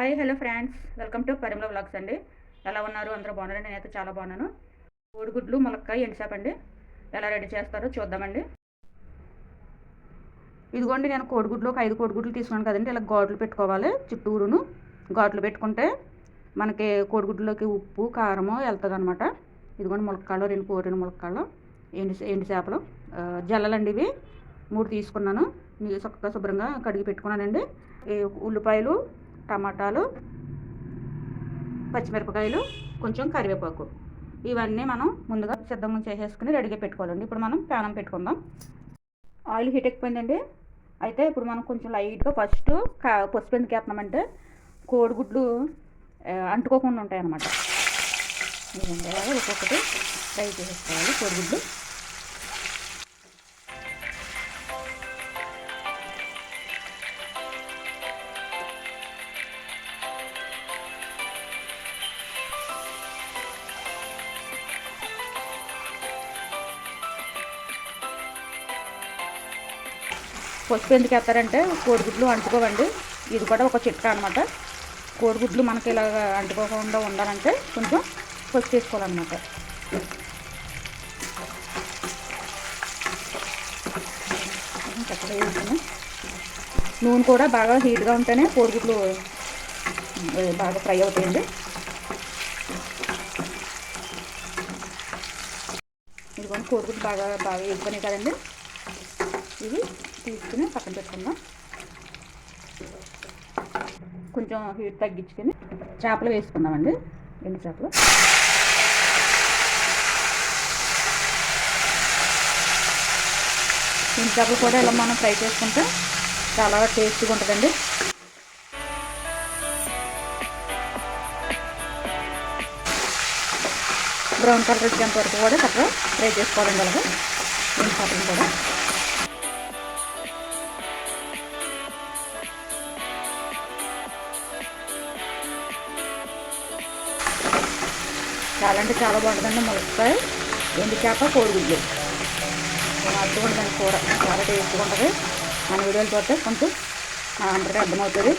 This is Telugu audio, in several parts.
Hi hello friends, welcome to Parimala vlogs అండి. ఎలా ఉన్నారు? అందరూ బాగున్నారండి? నేనైతే చాలా బాగున్నాను. కోడిగుడ్లు ములక్కాయ ఎండుచేపండి ఎలా రెడీ చేస్తారో చూద్దామండి. ఇదిగోండి, నేను కోడిగుడ్లు ఒక 5 కోడిగుడ్లు తీసుకున్నాను కదండి. ఇలా ఘాట్లు పెట్టుకోవాలి. చుట్టూరును ఘాట్లు పెట్టుకుంటే మనకి కోడిగుడ్లోకి ఉప్పు కారము వెళ్తుంది అనమాట. ఇదిగోండి ములక్కాళ్ళు, రెండు ములక్కాళ్ళు, ఎండు చేపలు, జల్లలండి. ఇవి 3 తీసుకున్నాను. నీళ్ళు చక్కగా శుభ్రంగా కడిగి పెట్టుకున్నానండి. ఉల్లిపాయలు, టమాటాలు, పచ్చిమిరపకాయలు, కొంచెం కరివేపాకు, ఇవన్నీ మనం ముందుగా సిద్ధంగా చేసేసుకుని రెడీగా పెట్టుకోవాలండి. ఇప్పుడు మనం ప్యానం పెట్టుకుందాం. ఆయిల్ హీట్ ఎక్కిపోయిందండి. అయితే ఇప్పుడు మనం కొంచెం లైట్గా ఫస్ట్ పసుపు ఎందుకు వేస్తున్నామంటే కోడిగుడ్లు అంటుకోకుండా ఉంటాయి అన్నమాట. ఇలాగా ఒక్కొక్కటి ఫ్రై చేసేసుకోవాలి కోడిగుడ్లు. పసుపు ఎందుకు వేస్తారంటే కోడిగుడ్లు అంటుకోవండి. ఇది కూడా ఒక చిట్కా అనమాట. కోడిగుడ్లు మనకి ఇలాగ అంటుకోకుండా ఉండాలంటే కొంచెం పసుపు వేసుకోవాలన్నమాట. చక్కగా వేసుకుని నూనె కూడా బాగా హీట్గా ఉంటేనే కోడిగుడ్లు బాగా ఫ్రై అవుతాయండి. ఇదిగోండి కోడిగుడ్లు బాగా వేసుకున్నాయి కదండి. ఇవి తీసుకుని పక్కన పెట్టుకుందాం. కొంచెం హీట్ తగ్గించుకొని చేపలు వేసుకుందామండి. ఎండు చేపలు కూడా ఇలా మనం ఫ్రై చేసుకుంటే చాలా టేస్టీగా ఉంటుందండి. బ్రౌన్ కలర్ వచ్చేంత వరకు కూడా చక్కగా ఫ్రై చేసుకోవాలండి. అలాగే ఎండు చేపలు కూడా చాలా అంటే చాలా బాగుంటుందండి. ములక్కాయ, ఎండు చేప, కోడిగుడ్లు అర్థం కూర చాలా టేస్ట్గా ఉంటుంది. మన వీడియోలు చూస్తే కొంచెం అందరికీ అర్థమవుతుంది.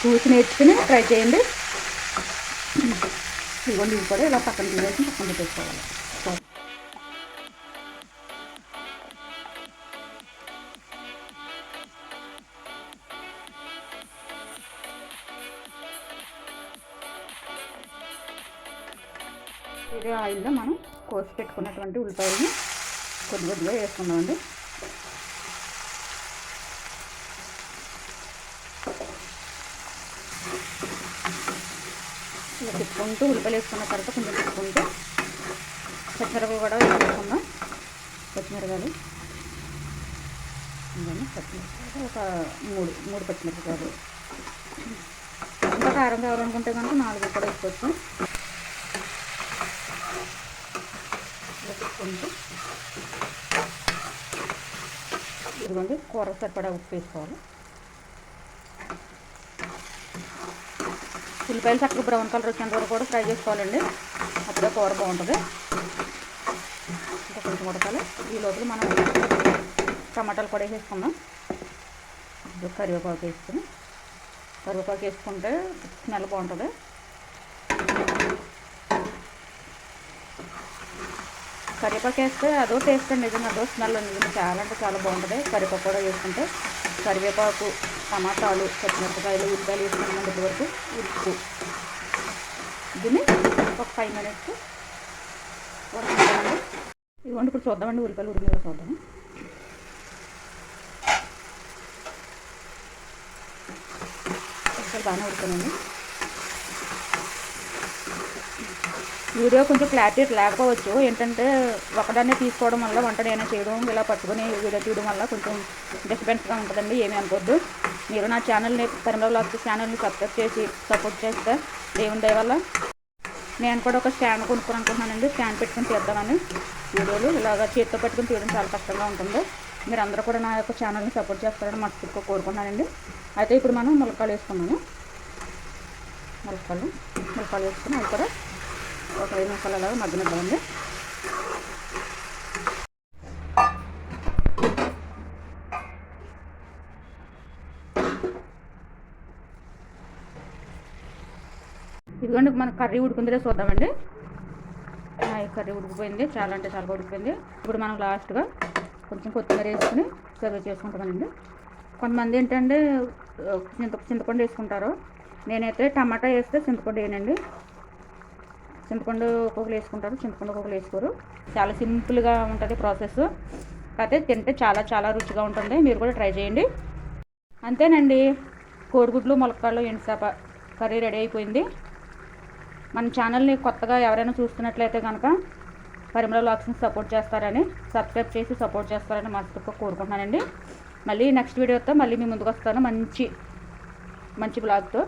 చూసి నేర్చుకుని ట్రై చేయండి. ఇదిగోండి ఇవి కూడా ఇలా పక్కన తీసేసి పక్కన పెట్టేసుకోవాలి. ఇదే ఆయిల్లో మనం కోసి పెట్టుకున్నటువంటి ఉల్లిపాయలని కొద్దిగా వేసుకుందామండి. ఇలా తిప్పుకుంటూ ఉల్లిపాయలు వేసుకున్న తర్వాత కొంచెం తిప్పుకుంటూ పచ్చిమిరపకాయలు కూడా వేసుకుందాం. పచ్చిమిరపకాయలు ఒక మూడు పచ్చిమిరపకాయలు. ఇంకా కారం కావాలనుకుంటే కనుక 4 కూడా వేసుకోవచ్చు. ఇదిగోండి కూర సరిపడా ఉప్పు వేసుకోవాలి. ఉల్లిపాయలు చక్కగా బ్రౌన్ కలర్ వచ్చేంత వరకు కూడా ఫ్రై చేసుకోవాలండి. అప్పుడే కూర బాగుంటుంది. ఇంకా కొంచెం ఉడకాలి. ఈ లోపల మనం టమాటాలు కూడా వేసుకుందాం. కరివేపాకు వేసుకుంటే స్మెల్ బాగుంటుంది. కరివేపాకు వేస్తే అదో టేస్ట్ అండి. నిజంగా అదో స్మెల్ నిజంగా చాలా అంటే చాలా బాగుంటుంది. కరివేపాకు కూడా వేసుకుంటే కరివేపాకు, టమాటాలు, పచ్చిమిరపకాయలు, ఉల్లిపాయలు వేసుకున్నాం. దగ్గర వరకు ఉప్పు దీన్ని ఒక 5 మినిట్స్ ఉడకనివ్వండి. ఇదిగోండి ఇప్పుడు చూద్దామండి ఉల్లిపాయలు ఉడికినగా చూద్దాము. ఉల్లిపాయలు బాగానే ఉడకనండి. వీడియో కొంచెం క్లారిటీ లేకపోవచ్చు. ఏంటంటే ఒకదాన్నే తీసుకోవడం వల్ల వంట నేనే చేయడం, ఇలా పట్టుకొని వీడియో తీయడం వల్ల కొంచెం డిస్టర్బెన్స్గా ఉంటుందండి. ఏమీ అనుకోద్దు. మీరు నా ఛానల్ని పరిమళ వ్లాగ్స్ ఛానల్ని సబ్స్క్రైబ్ చేసి సపోర్ట్ చేస్తే దేవుని దయ వల్ల నేను కూడా ఒక స్టాండ్ కొనుక్కొని అనుకుంటున్నానండి. స్టాండ్ పెట్టుకుని తీద్దామని. వీడియోలు ఇలాగ చేతితో పట్టుకుని తీయడం చాలా కష్టంగా ఉంటుంది. మీరు అందరూ కూడా నా యొక్క ఛానల్ని సపోర్ట్ చేస్తారని మనస్ఫూర్తిగా కోరుకుంటున్నానండి. అయితే ఇప్పుడు మనం ములక్కాయలు వేసుకున్నాము. ములక్కాయలు వేసుకుని అవి కూడా ఒక 5 నిమిషాలు అలాగా మగ్గనిద్దామండి. ఇదిగోండి మన కర్రీ ఉడికిందిలే చూద్దామండి. కర్రీ ఉడికిపోయింది, చాలా అంటే చాలా ఉడికిపోయింది. ఇప్పుడు మనం లాస్ట్గా కొంచెం కొత్తిమీర వేసుకుని సర్వ్ చేసుకుంటామండి. కొంతమంది ఏంటంటే చింతపండు వేసుకుంటారు. నేనైతే టమాటా వేస్తే చింతపండు వేయనండి. చింతపండు ఒక్కొక్కరు వేసుకుంటారు, చింతపండు ఒక్కొక్కరు వేసుకోరు. చాలా సింపుల్గా ఉంటుంది ప్రాసెస్. అయితే తింటే చాలా చాలా రుచిగా ఉంటుంది. మీరు కూడా ట్రై చేయండి. అంతేనండి, కోడిగుడ్లు ములక్కాడలు ఎండుచేప కర్రీ రెడీ అయిపోయింది. మన ఛానల్ని కొత్తగా ఎవరైనా చూస్తున్నట్లయితే కనుక పరిమళ వ్లాగ్స్ని సపోర్ట్ చేస్తారని, సబ్స్క్రైబ్ చేసి సపోర్ట్ చేస్తారని మనసుతో కోరుకుంటున్నానండి. మళ్ళీ నెక్స్ట్ వీడియోతో మళ్ళీ మీ ముందుకు వస్తాను మంచి బ్లాగ్తో.